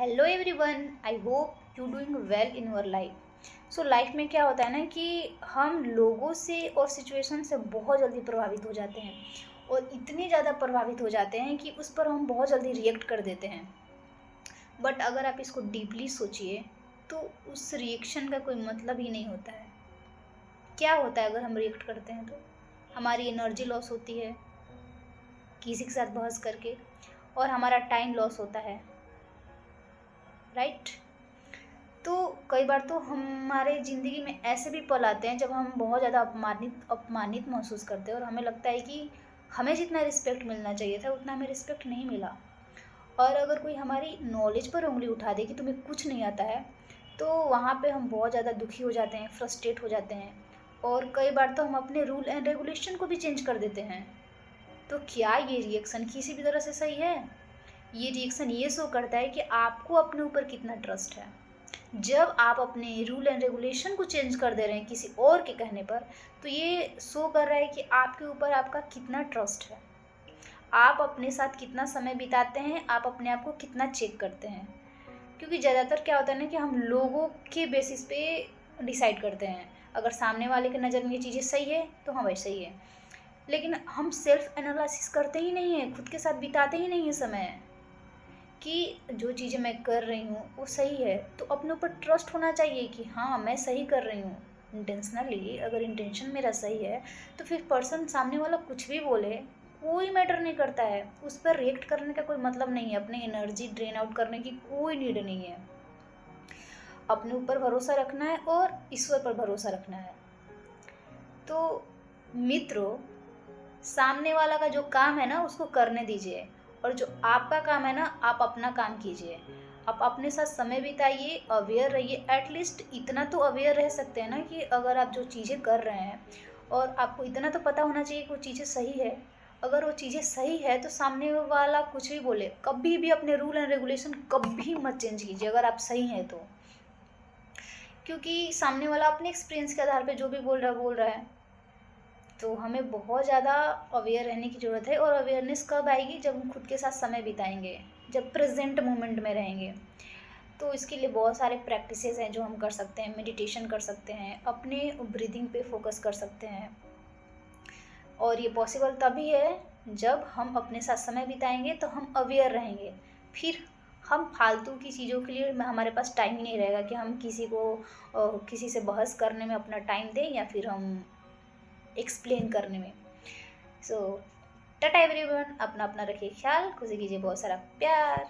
Hello everyone, I hope you doing well in your life. So life में क्या होता है ना कि हम लोगों से और सिचुएशन से बहुत जल्दी प्रभावित हो जाते हैं और इतने ज़्यादा प्रभावित हो जाते हैं कि उस पर हम बहुत जल्दी रिएक्ट कर देते हैं। बट अगर आप इसको डीपली सोचिए तो उस रिएक्शन का कोई मतलब ही नहीं होता है। क्या होता है अगर हम रिएक्ट करते हैं तो हमारी एनर्जी लॉस होती है किसी के साथ बहस करके, और हमारा टाइम लॉस होता है, राइट। तो कई बार तो हमारे ज़िंदगी में ऐसे भी पल आते हैं जब हम बहुत ज़्यादा अपमानित अपमानित महसूस करते हैं और हमें लगता है कि हमें जितना रिस्पेक्ट मिलना चाहिए था उतना हमें रिस्पेक्ट नहीं मिला। और अगर कोई हमारी नॉलेज पर उंगली उठा दे कि तुम्हें कुछ नहीं आता है, तो वहाँ पे हम बहुत ज़्यादा दुखी हो जाते हैं, फ्रस्ट्रेट हो जाते हैं, और कई बार तो हम अपने रूल एंड रेगुलेशन को भी चेंज कर देते हैं। तो क्या ये रिएक्शन किसी भी तरह से सही है? ये रिएक्शन ये शो करता है कि आपको अपने ऊपर कितना ट्रस्ट है। जब आप अपने रूल एंड रेगुलेशन को चेंज कर दे रहे हैं किसी और के कहने पर, तो ये शो कर रहा है कि आपके ऊपर आपका कितना ट्रस्ट है, आप अपने साथ कितना समय बिताते हैं, आप अपने आप को कितना चेक करते हैं। क्योंकि ज़्यादातर क्या होता है ना कि हम लोगों के बेसिस पे डिसाइड करते हैं। अगर सामने वाले की नज़र में ये चीज़ें सही है तो हाँ भाई सही है, लेकिन हम सेल्फ एनालिसिस करते ही नहीं हैं, खुद के साथ बिताते ही नहीं हैं समय कि जो चीज़ें मैं कर रही हूँ वो सही है। तो अपने ऊपर ट्रस्ट होना चाहिए कि हाँ मैं सही कर रही हूँ इंटेंशनली। अगर इंटेंशन मेरा सही है तो फिर पर्सन सामने वाला कुछ भी बोले कोई मैटर नहीं करता है, उस पर रिएक्ट करने का कोई मतलब नहीं है, अपनी एनर्जी ड्रेन आउट करने की कोई नीड नहीं है। अपने ऊपर भरोसा रखना है और ईश्वर पर भरोसा रखना है। तो मित्रों, सामने वाला का जो काम है ना उसको करने दीजिए, और जो आपका काम है ना आप अपना काम कीजिए। आप अपने साथ समय बिताइए, अवेयर रहिए। एटलीस्ट इतना तो अवेयर रह सकते हैं ना कि अगर आप जो चीज़ें कर रहे हैं, और आपको इतना तो पता होना चाहिए कि वो चीज़ें सही है। अगर वो चीज़ें सही है तो सामने वाला कुछ भी बोले, कभी भी अपने रूल एंड रेगुलेशन कभी मत चेंज कीजिए अगर आप सही हैं तो। क्योंकि सामने वाला अपने एक्सपीरियंस के आधार पे जो भी बोल रहा है। तो हमें बहुत ज़्यादा अवेयर रहने की ज़रूरत है, और अवेयरनेस कब आएगी? जब हम खुद के साथ समय बिताएंगे, जब प्रेजेंट मोमेंट में रहेंगे। तो इसके लिए बहुत सारे प्रैक्टिसेस हैं जो हम कर सकते हैं। मेडिटेशन कर सकते हैं, अपने ब्रीदिंग पे फोकस कर सकते हैं, और ये पॉसिबल तभी है जब हम अपने साथ समय बिताएंगे, तो हम अवेयर रहेंगे। फिर हम फालतू की चीज़ों के लिए हमारे पास टाइम ही नहीं रहेगा कि हम किसी से बहस करने में अपना टाइम दें या फिर हम एक्सप्लेन करने में। सो टाटा एवरीवन, अपना अपना रखिए ख्याल, खुशी कीजिए, बहुत सारा प्यार।